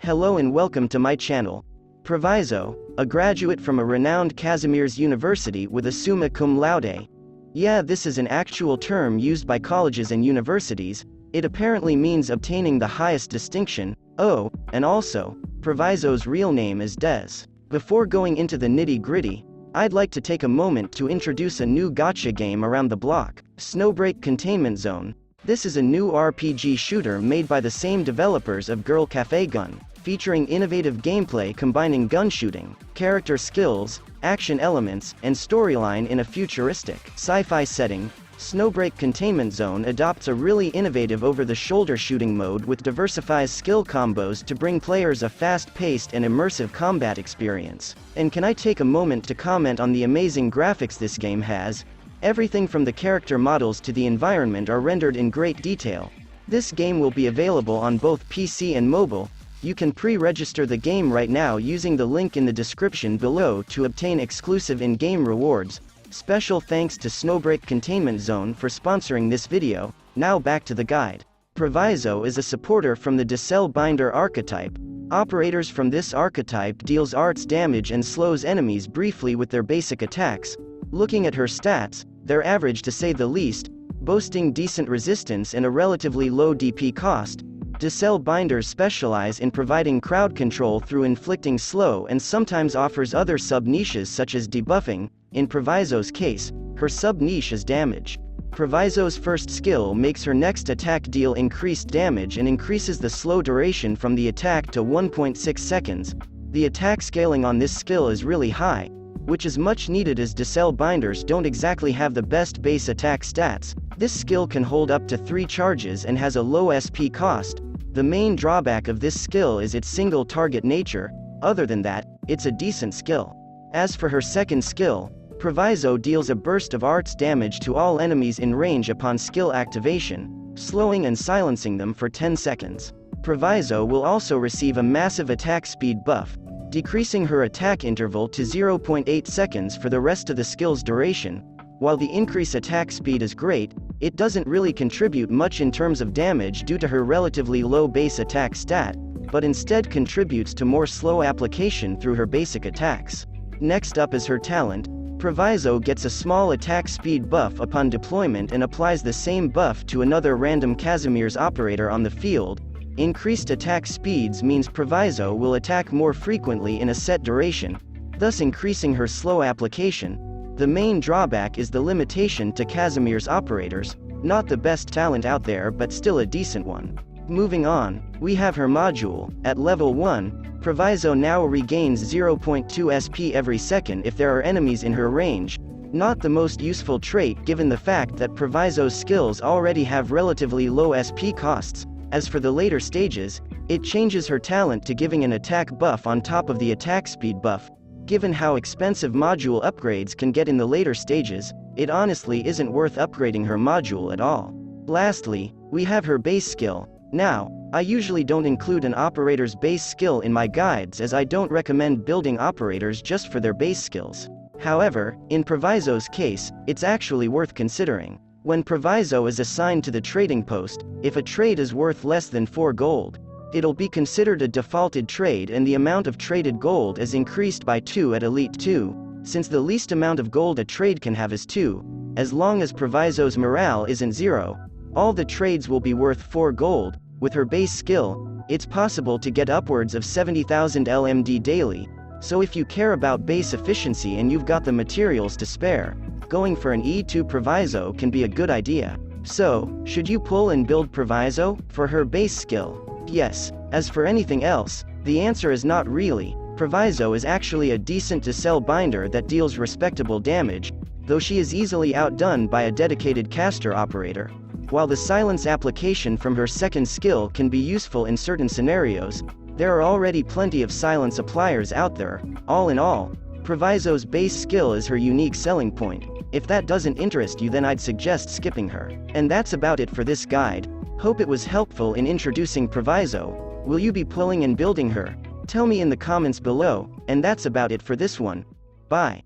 Hello and welcome to my channel. Proviso, a graduate from a renowned Kazimierz University with a summa cum laude. Yeah, this is an actual term used by colleges and universities. It apparently means obtaining the highest distinction. Oh, and also, Proviso's real name is Des. Before going into the nitty-gritty, I'd like to take a moment to introduce a new gacha game around the block, Snowbreak Containment Zone. This is a new RPG shooter made by the same developers of Girl Cafe Gun, featuring innovative gameplay combining gun shooting, character skills, action elements, and storyline in a futuristic, sci-fi setting. Snowbreak Containment Zone adopts a really innovative over-the-shoulder shooting mode with diversified skill combos to bring players a fast-paced and immersive combat experience. And can I take a moment to comment on the amazing graphics this game has? Everything from the character models to the environment are rendered in great detail. This game will be available on both PC and mobile. You can pre-register the game right now using the link in the description below to obtain exclusive in-game rewards. Special thanks to Snowbreak Containment Zone for sponsoring this video. Now back to the guide. Proviso is a supporter from the Tsalthsu archetype. Operators from this archetype deals arts damage and slows enemies briefly with their basic attacks. Looking at her stats, they're average to say the least, boasting decent resistance and a relatively low DP cost. Tsalthsu specialize in providing crowd control through inflicting slow and sometimes offers other sub-niches such as debuffing. In Proviso's case, her sub-niche is damage. Proviso's first skill makes her next attack deal increased damage and increases the slow duration from the attack to 1.6 seconds. The attack scaling on this skill is really high, which is much needed as Tsalthsu don't exactly have the best base attack stats. This skill can hold up to 3 charges and has a low SP cost. The main drawback of this skill is its single target nature. Other than that, it's a decent skill. As for her second skill, Proviso deals a burst of arts damage to all enemies in range upon skill activation, slowing and silencing them for 10 seconds. Proviso will also receive a massive attack speed buff, decreasing her attack interval to 0.8 seconds for the rest of the skill's duration. While the increased attack speed is great, it doesn't really contribute much in terms of damage due to her relatively low base attack stat, but instead contributes to more slow application through her basic attacks. Next up is her talent. Proviso gets a small attack speed buff upon deployment and applies the same buff to another random Kazimierz operator on the field. Increased attack speeds means Proviso will attack more frequently in a set duration, thus increasing her slow application. The main drawback is the limitation to Kazimierz operators, not the best talent out there but still a decent one. Moving on, we have her module. At level 1, Proviso now regains 0.2 SP every second if there are enemies in her range. Not the most useful trait given the fact that Proviso's skills already have relatively low SP costs. As for the later stages, it changes her talent to giving an attack buff on top of the attack speed buff. Given how expensive module upgrades can get in the later stages, it honestly isn't worth upgrading her module at all. Lastly, we have her base skill. Now, I usually don't include an operator's base skill in my guides as I don't recommend building operators just for their base skills. However, in Proviso's case, it's actually worth considering. When Proviso is assigned to the trading post, if a trade is worth less than 4 gold, it'll be considered a defaulted trade and the amount of traded gold is increased by 2 at Elite 2, since the least amount of gold a trade can have is 2. As long as Proviso's morale isn't 0, all the trades will be worth 4 gold. With her base skill, it's possible to get upwards of 70,000 LMD daily, so if you care about base efficiency and you've got the materials to spare, going for an E2 Proviso can be a good idea. So, should you pull and build Proviso for her base skill? Yes. As for anything else, the answer is not really. Proviso is actually a decent Tsalthsu that deals respectable damage, though she is easily outdone by a dedicated caster operator. While the silence application from her second skill can be useful in certain scenarios, there are already plenty of silence appliers out there. All in all, Proviso's base skill is her unique selling point. If that doesn't interest you, then I'd suggest skipping her. And that's about it for this guide. Hope it was helpful in introducing Proviso. Will you be pulling and building her? Tell me in the comments below, and that's about it for this one. Bye.